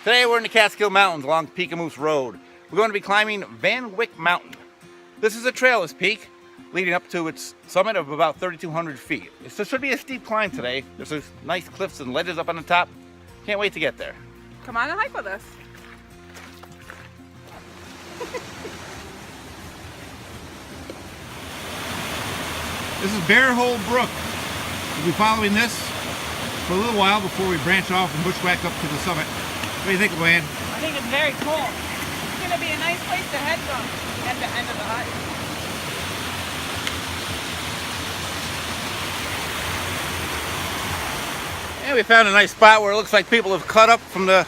Today we're in the Catskill Mountains along Peekamoose Road. We're going to be climbing Wyck Mountain. This is a trailless peak leading up to its summit of about 3,200 feet. This should be a steep climb today. There's some nice cliffs and ledges up on the top. Can't wait to get there. Come on and hike with us. This is Bear Hole Brook. We'll be following this for a little while before we branch off and bushwhack up to the summit. What do you think, Luanne? I think it's very cool. It's going to be a nice place to head from at the end of the hike. Yeah, we found a nice spot where it looks like people have cut up from the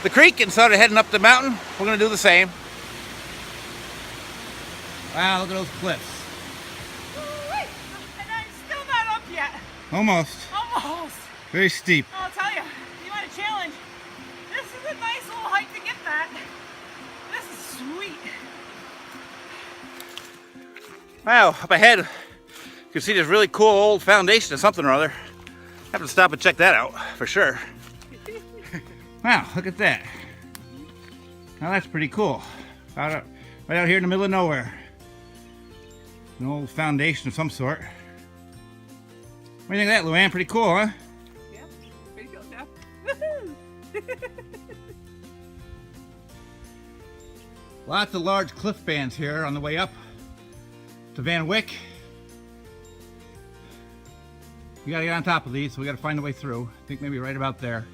creek and started heading up the mountain. We're going to do the same. Wow, look at those cliffs. Wait, and I'm still not up yet. Almost. Almost. Very steep. I'll tell you, if you want a challenge, this is a nice little hike to get that. This is sweet. Wow, up ahead, you can see this really cool old foundation of something or other. Have to stop and check that out for sure. Wow, look at that. Now that's pretty cool. Right out here in the middle of nowhere. An old foundation of some sort. What do you think of that, Luanne? Pretty cool, huh? Yeah, pretty cool, Jeff. Woohoo! Lots of large cliff bands here on the way up to Wyck. We gotta get on top of these, so we gotta find a way through. I think maybe right about there.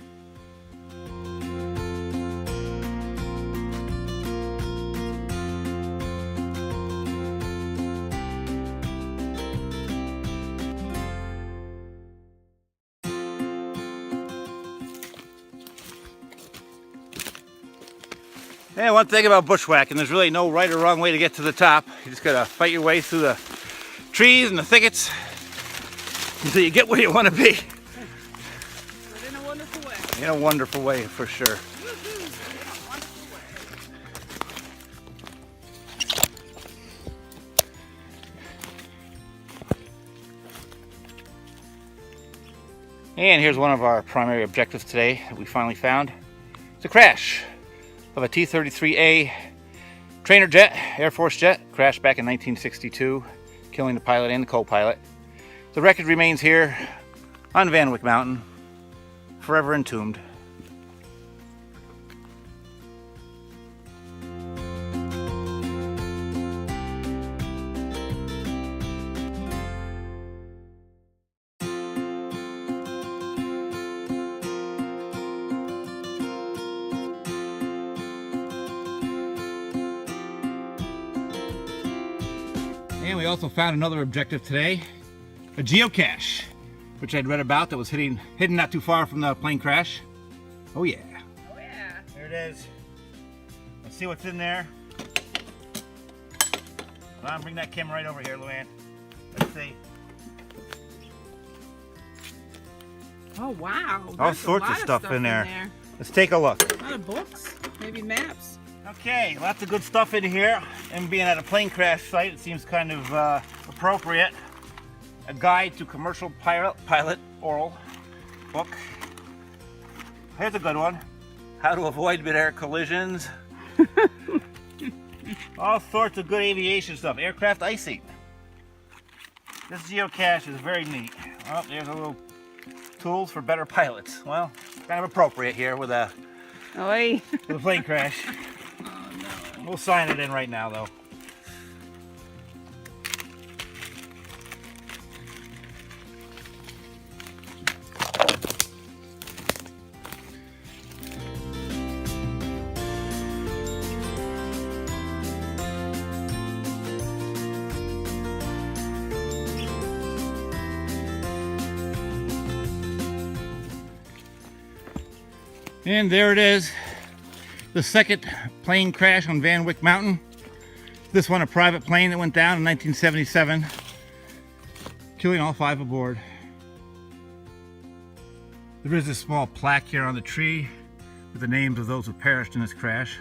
Yeah, one thing about bushwhacking, there's really no right or wrong way to get to the top. You just gotta fight your way through the trees and the thickets until you get where you want to be. But in a wonderful way. In a wonderful way, for sure. Woohoo! In a wonderful way. And here's one of our primary objectives today that we finally found. It's a crash of a T-33A trainer jet, Air Force jet, crashed back in 1962, killing the pilot and the co-pilot. The wreckage remains here on Wyck Mountain, forever entombed. And we also found another objective today, a geocache, which I'd read about that was hidden not too far from the plane crash. Oh yeah. Oh yeah. There it is. Let's see what's in there. Come on, bring that camera right over here, Luanne. Let's see. Oh wow. All There's sorts a lot of stuff in there. there. Let's take a look. A lot of books, maybe maps. Okay, lots of good stuff in here. And being at a plane crash site, it seems kind of appropriate. A guide to commercial pilot oral book. Here's a good one. How to avoid mid-air collisions. All sorts of good aviation stuff. Aircraft icing. This geocache is very neat. Oh, there's a little tools for better pilots. Well, kind of appropriate here with a plane crash. Oh no. We'll sign it in right now though. And there it is, the second plane crash on Wyck Mountain. This one a private plane that went down in 1977, killing all 5 aboard. There is a small plaque here on the tree with the names of those who perished in this crash.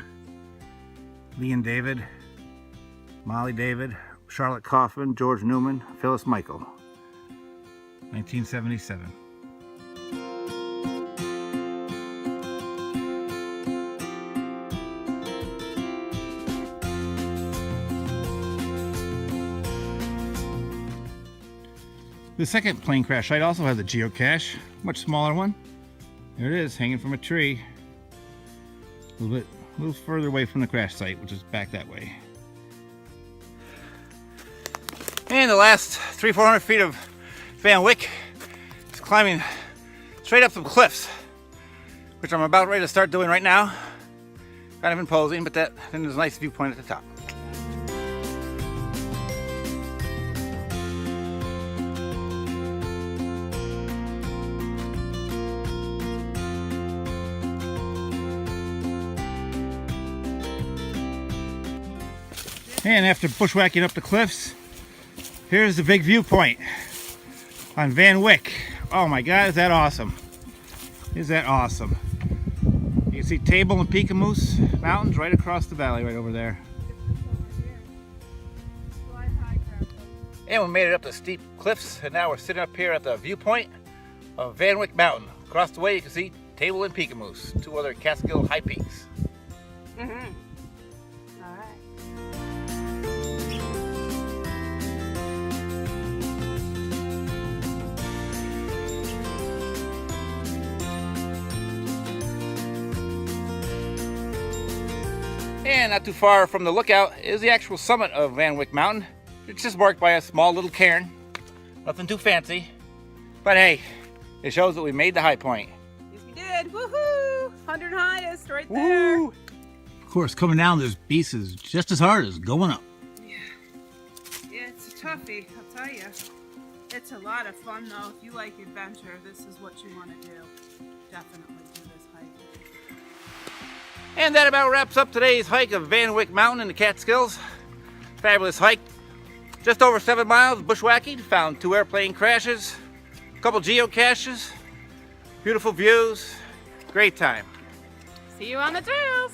Lee and David, Molly David, Charlotte Kaufman, George Newman, Phyllis Michael. 1977. The second plane crash site also has a geocache, much smaller one. There it is, hanging from a tree. A little further away from the crash site, which is back that way. And the last 300-400 feet of Van Wyck is climbing straight up some cliffs, which I'm about ready to start doing right now. Kind of imposing, but then there's a nice viewpoint at the top. And after bushwhacking up the cliffs, here's the big viewpoint on Van Wyck. Oh my God, is that awesome? Is that awesome? You can see Table and Peakamoose Mountains right across the valley right over there. And we made it up the steep cliffs, and now we're sitting up here at the viewpoint of Van Wyck Mountain. Across the way you can see Table and Peakamoose, two other Catskill high peaks. And not too far from the lookout is the actual summit of Van Wyck Mountain. It's just marked by a small little cairn. Nothing too fancy. But hey, it shows that we made the high point. Yes, we did. Woohoo! 100 highest right there. Woo! Of course, coming down this beast is just as hard as going up. Yeah, it's a toughie, I'll tell you. It's a lot of fun though. If you like adventure, this is what you want to do. Definitely do this hike. And that about wraps up today's hike of Van Wyck Mountain in the Catskills. Fabulous hike. Just over 7 miles bushwhacking. Found 2 airplane crashes, a couple geocaches, beautiful views. Great time. See you on the trails.